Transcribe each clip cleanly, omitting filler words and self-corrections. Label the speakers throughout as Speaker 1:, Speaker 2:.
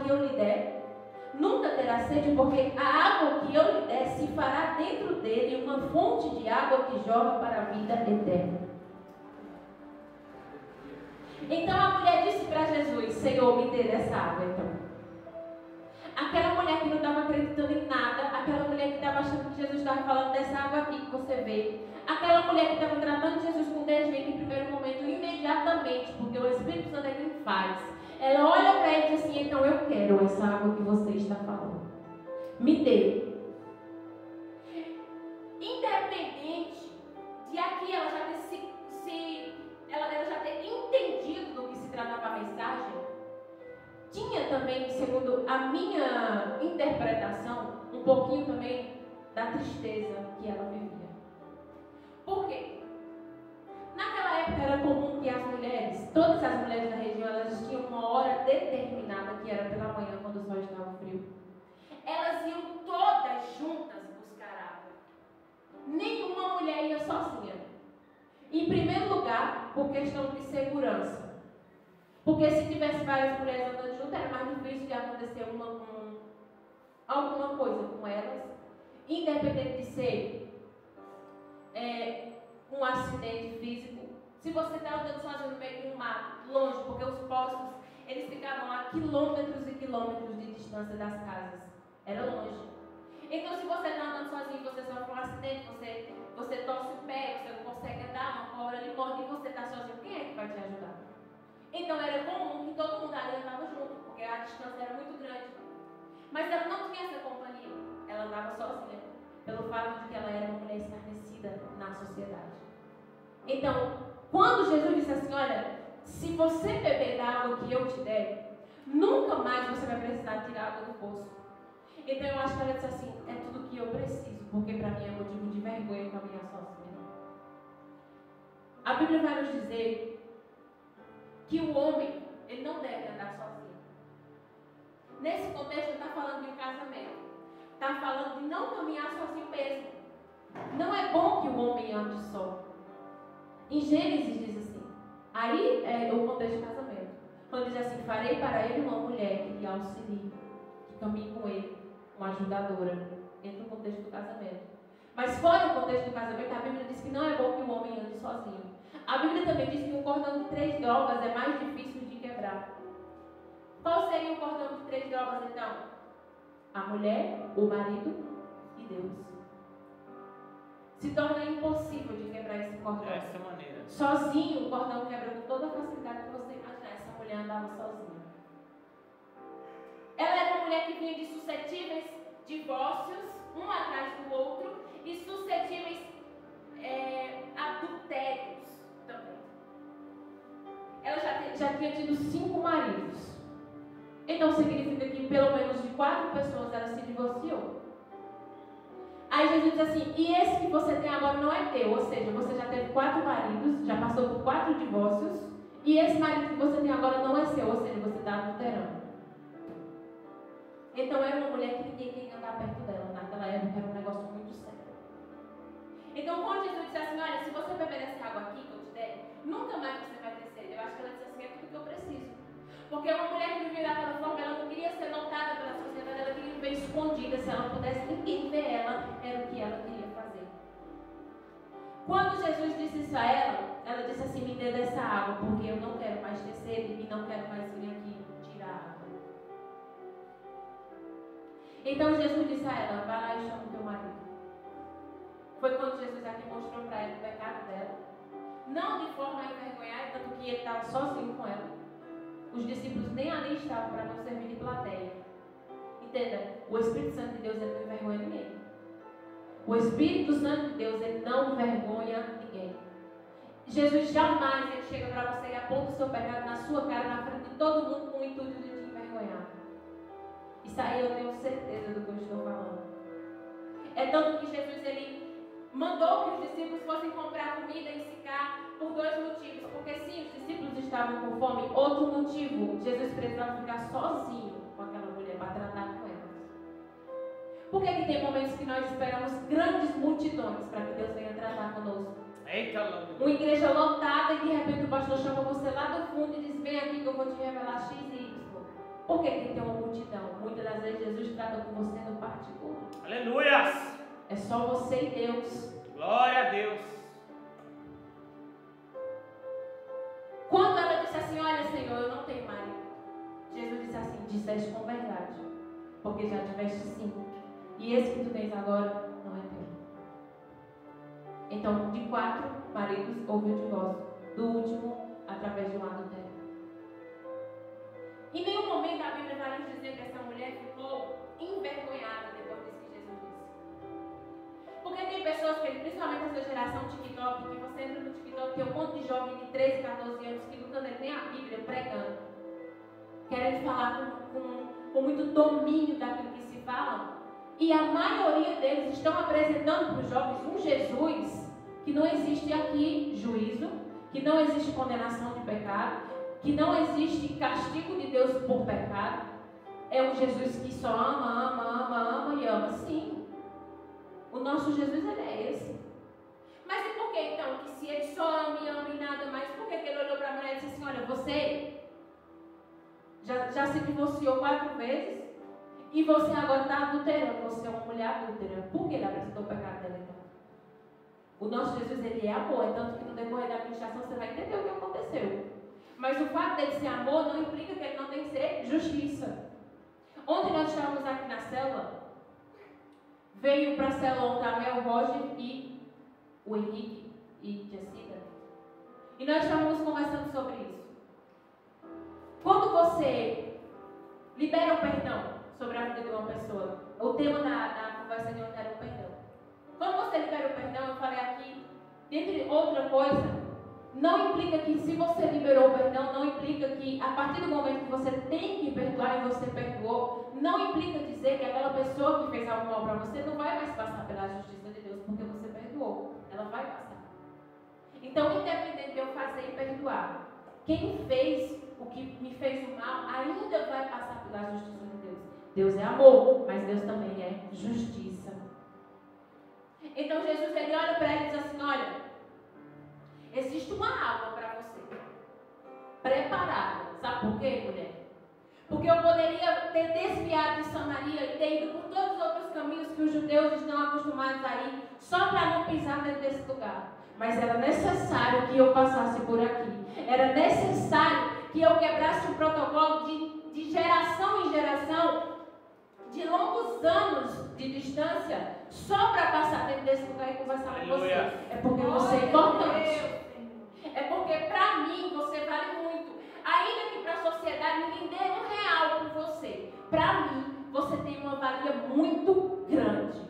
Speaker 1: que eu lhe der, nunca terá sede, porque a água que eu lhe der se fará dentro dele uma fonte de água que jorra para a vida eterna. Então a mulher disse para Jesus: Senhor, me dê dessa água então. Aquela mulher que não estava acreditando em nada, aquela mulher que estava achando que Jesus estava falando dessa água aqui que você vê, aquela mulher que estava tratando Jesus com desdém em primeiro momento, imediatamente, porque o Espírito Santo é quem faz, ela olha para ele e diz assim: então eu quero essa água que você está falando, me dê. Independente de aqui ela já ter entendido do que se tratava a mensagem, tinha também, segundo a minha interpretação, um pouquinho também da tristeza que ela vivia. Por quê? Naquela época era comum que as mulheres, todas as mulheres da região, elas tinham uma hora determinada, que era pela manhã, quando o sol estava frio. Elas iam todas juntas buscar água. Nenhuma mulher ia sozinha. Em primeiro lugar, por questão de segurança. Porque se tivesse várias mulheres andando juntas, era mais difícil de acontecer alguma coisa com elas. Independente de ser um acidente físico. Se você está andando sozinho no meio de um mato, longe, porque os postos, eles ficavam a quilômetros e quilômetros de distância das casas. Era longe. Então, se você está andando sozinho, você sofre um acidente, você torce o pé, você não consegue andar, uma cobra lhe morde e você está sozinho, quem é que vai te ajudar? Então era comum que todo mundo ali andava junto, porque a distância era muito grande. Mas ela não tinha essa companhia, ela andava sozinha, pelo fato de que ela era uma mulher escarnecida na sociedade. Então, quando Jesus disse assim: olha, se você beber da água que eu te der, nunca mais você vai precisar tirar água do poço. Então eu acho que ela disse assim: é tudo que eu preciso, porque para mim é motivo de vergonha caminhar sozinha. A Bíblia vai nos dizer que o homem, ele não deve andar sozinho. Nesse contexto, está falando de um casamento. Está falando de não caminhar sozinho mesmo. Não é bom que o homem ande só. Em Gênesis diz assim, aí é o contexto do casamento. Quando diz assim: farei para ele uma mulher que lhe auxilie, que caminhe com ele, uma ajudadora, dentro do contexto do casamento. Mas fora do contexto do casamento, a Bíblia diz que não é bom que o homem ande sozinho. A Bíblia também diz que um cordão de 3 dobras é mais difícil de quebrar. Qual seria o cordão de 3 dobras então? A mulher, o marido e Deus. Se torna impossível de quebrar esse cordão.
Speaker 2: Dessa maneira.
Speaker 1: Sozinho o cordão quebra com toda a facilidade que você imaginar. Essa mulher andava sozinha. Ela era uma mulher que vinha de suscetíveis divórcios, um atrás do outro, e suscetíveis adultérios também. Ela já tinha tido 5 maridos. Então significa que pelo menos de 4 pessoas ela se divorciou. Aí Jesus diz assim: e esse que você tem agora não é teu, ou seja, você já teve 4 maridos, já passou por 4 divórcios, e esse marido que você tem agora não é seu, ou seja, você está adulterando. Então era uma mulher que ninguém queria andar perto dela. Naquela época era um negócio muito sério. Então quando Jesus disse assim: olha, se você beber essa água aqui que eu te der, nunca mais você vai ter sede. Eu acho que ela disse assim: é tudo que eu preciso. Porque uma mulher que vivia daquela forma, ela não queria ser notada pela sociedade, ela queria viver escondida. Se ela pudesse ninguém ver ela, era o que ela queria fazer. Quando Jesus disse isso a ela disse assim: me dê dessa água, porque eu não quero mais ter sede e não quero mais vir aqui tirar água. Então Jesus disse a ela: vai lá e chama o teu marido. Foi quando Jesus aqui mostrou para ela o pecado dela. Não de forma a envergonhar, tanto que ele estava sozinho com ela. Os discípulos nem ali estavam para não servir de plateia. Entenda, o Espírito Santo de Deus, ele não envergonha ninguém. O Espírito Santo de Deus, ele não envergonha ninguém. Jesus jamais ele chega para você e aponta o seu pecado na sua cara, na frente de todo mundo, com o intuito de te envergonhar. Isso aí eu tenho certeza do que eu estou falando. É tanto que Jesus, ele mandou que os discípulos fossem comprar comida em Sicar por 2 motivos. Porque sim, os discípulos estavam com fome. Outro motivo, Jesus precisava ficar sozinho com aquela mulher para tratar com elas. Por que tem momentos que nós esperamos grandes multidões para que Deus venha tratar conosco?
Speaker 2: Eita,
Speaker 1: uma igreja lotada e de repente o pastor chama você lá do fundo e diz: vem aqui que eu vou te revelar X e Y. Por que tem que ter uma multidão? Jesus trata com você no particular.
Speaker 2: Aleluias!
Speaker 1: É só você e Deus.
Speaker 2: Glória a Deus.
Speaker 1: Quando ela disse assim, olha Senhor, eu não tenho marido, Jesus disse assim, disseste com verdade, porque já tiveste 5, e esse que tu tens agora não é teu. Então, de 4 maridos houve o divórcio, do último, através de um adultério. Em nenhum momento a Bíblia vai nos dizer que essa mulher ficou envergonhada depois disso que Jesus disse. Porque tem pessoas, que, principalmente essa geração TikTok, que você entra no TikTok, tem um monte de jovem de 13, 14 anos que nunca lê nem a Bíblia, pregando, querendo falar com muito domínio daquilo que se fala. E a maioria deles estão apresentando para os jovens um Jesus que não existe aqui juízo, que não existe condenação de pecado, que não existe castigo de Deus por pecado. É um Jesus que só ama e ama. Sim, o nosso Jesus ele é esse. Mas e por que então, que se ele só ama e nada mais, por que ele olhou para a mulher e disse assim, olha, você já se divorciou 4 vezes e você agora está adulterando, você é uma mulher adúltera. Por que ele apresentou o pecado dela então? O nosso Jesus ele é amor, é tanto que no decorrer da administração você vai entender o que aconteceu. Mas o fato dele ser amor não implica que ele não tem que ser justiça. Ontem nós estávamos aqui na célula, veio para a célula ontem a Mel, o Roger e o Henrique e Jessica. E nós estávamos conversando sobre isso. Quando você libera o perdão sobre a vida de uma pessoa, o tema da conversa de ontem era o perdão. Quando você libera o perdão, eu falei aqui, dentre outra coisa, não implica que se você liberou o perdão, não implica que a partir do momento que você tem que perdoar e você perdoou, não implica dizer que aquela pessoa que fez algo mal para você não vai mais passar pela justiça de Deus porque você perdoou. Ela vai passar. Então, independente de eu fazer e perdoar, quem fez o que me fez o mal ainda vai passar pela justiça de Deus. Deus é amor, mas Deus também é justiça. Então Jesus ele olha para ela e diz assim, olha, existe uma água para você, preparada. Sabe por quê, mulher? Porque eu poderia ter desviado de Samaria e ter ido por todos os outros caminhos que os judeus estão acostumados a ir, só para não pisar dentro desse lugar. Mas era necessário que eu passasse por aqui. Era necessário que eu quebrasse o protocolo de geração em geração, de longos anos de distância, só para passar dentro desse lugar e conversar com você. É porque você é importante. É porque para mim você vale muito. Ainda que para a sociedade ninguém dê R$1 por você. Para mim, você tem uma valia muito grande.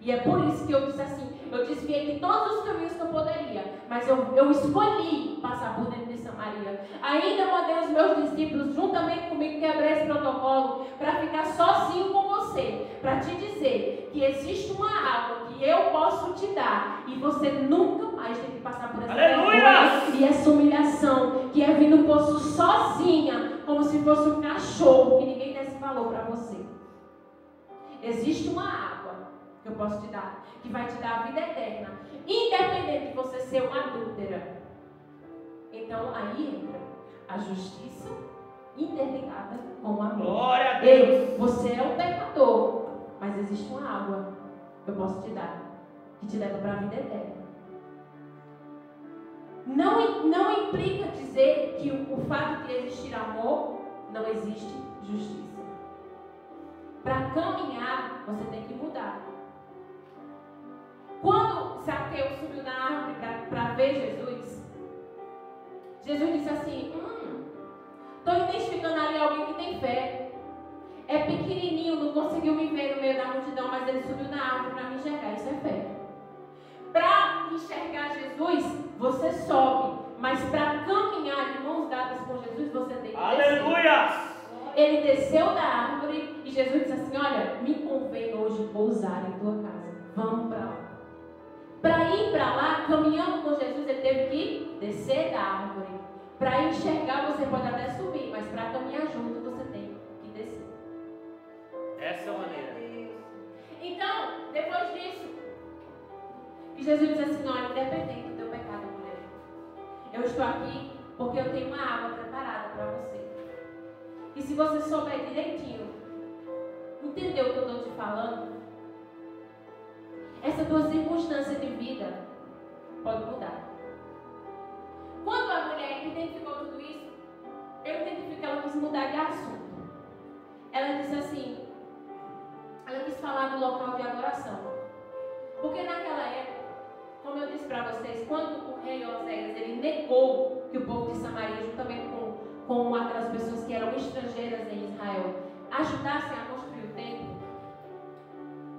Speaker 1: E é por isso que eu disse assim, eu desviei de todos os caminhos que eu poderia, mas eu escolhi passar por dentro de Samaria. Ainda mandei os meus discípulos, juntamente comigo, quebrar esse protocolo, para ficar sozinho com você, para te dizer que existe uma água que eu posso te dar, e você nunca mais tem que passar por essa vergonha e essa humilhação, que é vir no poço sozinha, como se fosse um cachorro, que ninguém desse valor para você. Existe uma água que eu posso te dar, que vai te dar a vida eterna, independente de você ser uma adúltera. Então aí entra a justiça interligada com o amor.
Speaker 2: Glória a Deus.
Speaker 1: Você é um pecador, mas existe uma água que eu posso te dar, que te leva para a vida eterna. Não implica dizer que o fato de existir amor não existe justiça. Para caminhar, você tem que mudar. Quando Zaqueu subiu na árvore para ver Jesus, Jesus disse assim, estou identificando ali alguém que tem fé. É pequenininho, não conseguiu me ver no meio da multidão, mas ele subiu na árvore para me enxergar. Isso é fé. Para enxergar Jesus, você sobe. Mas para caminhar de mãos dadas com Jesus, você tem que descer.
Speaker 2: Aleluia!
Speaker 1: Ele desceu da árvore e Jesus disse assim, olha, me convém hoje pousar em tua casa. Vamos para lá. Para ir para lá, caminhando com Jesus, ele teve que descer da árvore. Para enxergar, você pode até subir, mas para caminhar junto, você tem que descer.
Speaker 2: Essa é a maneira.
Speaker 1: Então, depois disso, Jesus disse assim, olha, independente do teu pecado, mulher, eu estou aqui porque eu tenho uma água preparada para você. E se você souber direitinho o falando, essa tua circunstância de vida pode mudar. Quando a mulher identificou tudo isso, eu identifico que ela quis mudar de assunto. Ela disse assim, ela quis falar do local de adoração. Porque naquela época, como eu disse para vocês, quando o rei Oséias ele negou que o povo de Samaria, juntamente com aquelas pessoas que eram estrangeiras em Israel, ajudassem a construir o templo,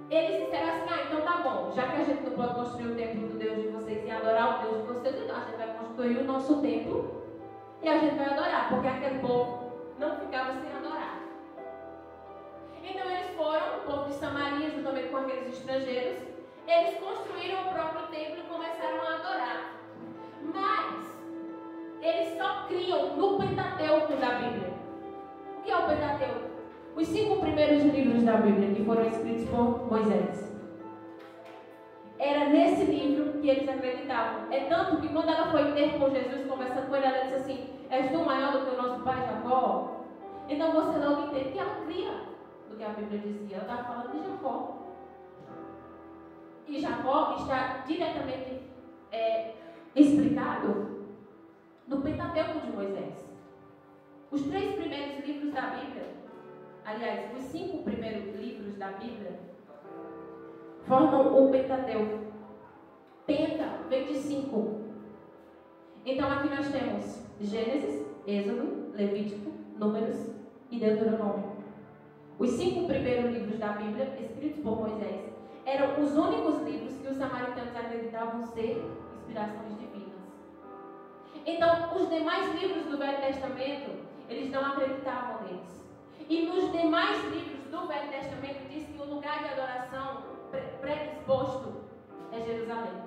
Speaker 1: eles disseram assim, então tá bom, já que a gente não pode construir o templo do Deus de vocês e adorar o Deus de vocês, então a gente vai construir o nosso templo e a gente vai adorar, porque aquele povo não ficava sem adorar. Então eles foram, o povo de Samaria, juntamente com aqueles estrangeiros, eles construíram o próprio templo e começaram a adorar. Mas eles só criam no Pentateuco da Bíblia. O que é o Pentateuco? Os 5 primeiros livros da Bíblia que foram escritos por Moisés. Era nesse livro que eles acreditavam. É tanto que quando ela foi ter com Jesus, conversando com ele, ela disse assim, és tu maior do que o nosso pai Jacó? Então você logo entende que ela cria do que a Bíblia dizia. Ela estava falando de Jacó. E Jacó está diretamente explicado no Pentateuco de Moisés. Os 3 primeiros livros da Bíblia, aliás, os 5 primeiros livros da Bíblia, formam o Pentateuco. Penta vem de 5. Então aqui nós temos Gênesis, Êxodo, Levítico, Números e Deuteronômio. Os 5 primeiros livros da Bíblia, escritos por Moisés, eram os únicos livros que os samaritanos acreditavam ser inspirações divinas. Então, os demais livros do Velho Testamento, eles não acreditavam neles. E nos demais livros do Velho Testamento diz que o lugar de adoração predisposto é Jerusalém.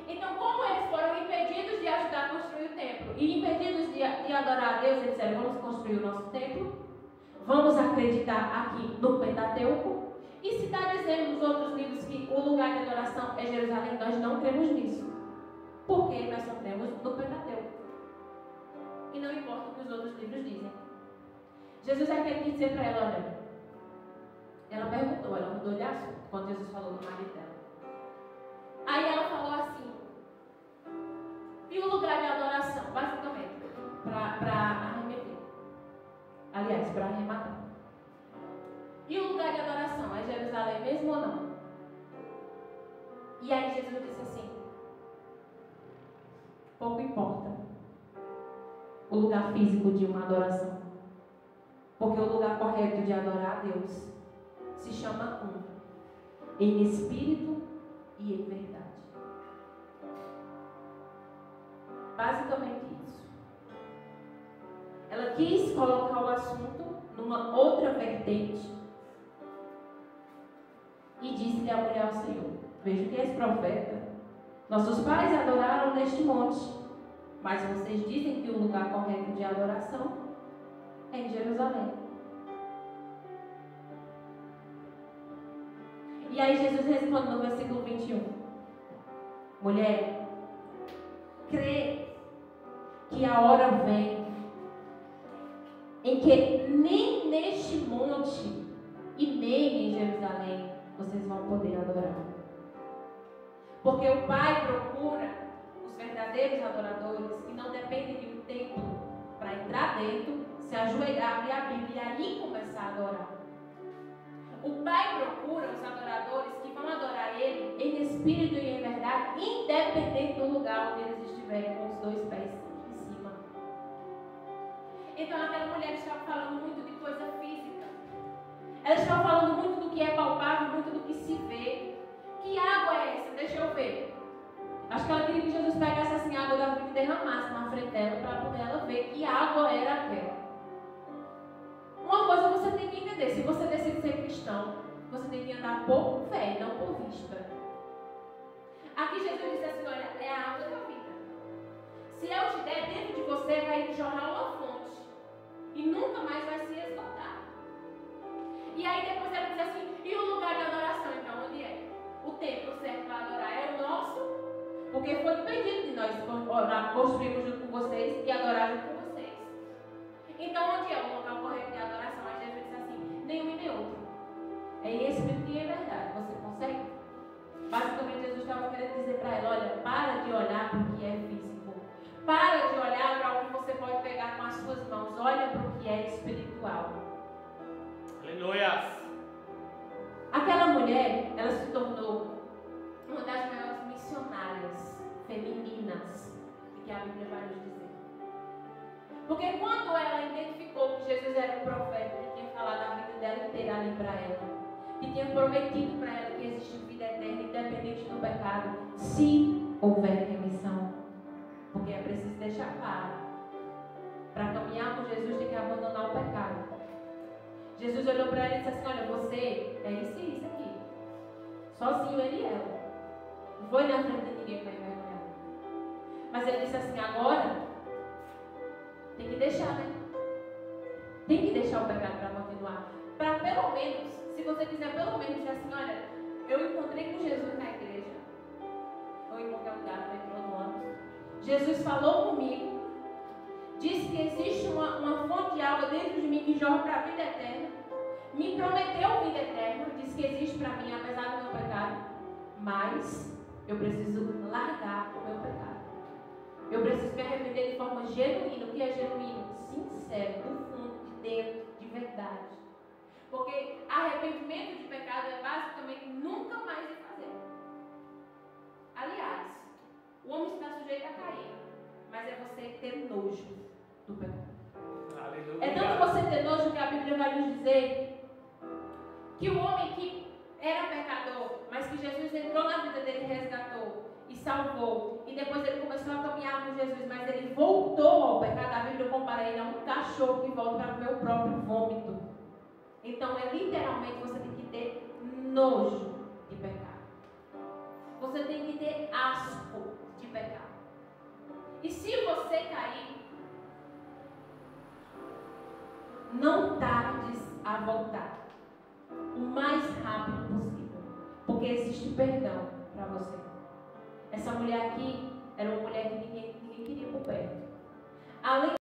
Speaker 1: Então, como eles foram impedidos de ajudar a construir o templo e impedidos de adorar a Deus, eles disseram, vamos construir o nosso templo, vamos acreditar aqui no Pentateuco. E se está dizendo nos outros livros que o lugar de adoração é Jerusalém, nós não cremos nisso. Porque nós só cremos no Pentateuco. E não importa o que os outros livros dizem. Jesus é aquele que disse para ela, olha, ela perguntou, ela mudou de assunto, quando Jesus falou do marido dela. Aí ela falou assim, e o lugar de adoração, basicamente, para arremeter. Aliás, para arrematar. E o lugar de adoração, é Jerusalém mesmo ou não? E aí Jesus disse assim, pouco importa o lugar físico de uma adoração. Porque o lugar correto de adorar a Deus se chama em espírito e em verdade. Basicamente isso. Ela quis colocar o assunto numa outra vertente e disse-lhe a mulher ao Senhor, veja que és profeta. Nossos pais adoraram neste monte, mas vocês dizem que o lugar correto de adoração é em Jerusalém. E aí Jesus responde no versículo 21. Mulher, crê que a hora vem em que nem neste monte e nem em Jerusalém vocês vão poder adorar. Porque o Pai procura os verdadeiros adoradores que não dependem de um templo para entrar dentro, se ajoelhar, abrir a Bíblia e aí começar a adorar. O Pai procura os adoradores que vão adorar Ele em espírito e em verdade, independente do lugar onde eles estiverem, com os 2 pés em cima. Então aquela mulher estava falando muito de coisa física. Ela estava falando muito do que é palpável, muito do que se vê. Que água é essa? Deixa eu ver. Acho que ela queria que Jesus pegasse assim a água da vida e derramasse na frente dela para poder ela ver que água era aquela. Uma coisa você tem que entender, se você decide ser cristão, você tem que andar por fé, não por vista. Aqui Jesus disse assim, olha, é a água da vida. Se eu te der, dentro de você vai jorrar uma fonte e nunca mais vai se esgotar. E aí depois ela diz assim, e o lugar de adoração, então, onde é? O templo certo para adorar é o nosso, porque foi impedido de nós construirmos junto com vocês e adorar junto com vocês. Então, onde é o local correto de adoração? Aí Jesus diz assim, nenhum e nem outro. Bíblia vai nos dizer. Porque quando ela identificou que Jesus era um profeta, que tinha falado a vida dela inteira ali para ela, que tinha prometido para ela que existe vida eterna, independente do pecado, se houver remissão. Porque é preciso deixar claro, para caminhar com Jesus tem que abandonar o pecado. Jesus olhou para ela e disse assim: olha, você é isso e isso aqui. Sozinho ele e ela. Não foi na frente de ninguém para envergonhar. Mas ele disse assim: agora tem que deixar, né? Tem que deixar o pecado para continuar. Para pelo menos, se você quiser pelo menos dizer assim: olha, eu encontrei com Jesus na igreja, ou em qualquer lugar, no metrô, no ônibus. Jesus falou comigo, disse que existe uma fonte de água dentro de mim que jorra para a vida eterna. Me prometeu vida eterna, disse que existe para mim, apesar do meu pecado. Mas eu preciso largar o meu pecado. Eu preciso me arrepender de forma genuína. O que é genuíno? Sincero, do fundo, de dentro, de verdade. Porque arrependimento de pecado é basicamente nunca mais fazer. Aliás, o homem está sujeito a cair, mas é você ter nojo do pecado.
Speaker 2: Aleluia.
Speaker 1: É tanto você ter nojo que a Bíblia vai nos dizer que o homem que era pecador, mas que Jesus entrou na vida dele, resgatou e salvou, e depois ele começou a caminhar com Jesus, mas ele voltou ao pecado. A Bíblia compara ele a um cachorro que volta para comer o próprio vômito. Então literalmente você tem que ter nojo de pecado. Você tem que ter asco de pecado. E se você cair, não tardes a voltar o mais rápido possível, porque existe perdão para você. Essa mulher aqui era uma mulher que ninguém queria por perto. Além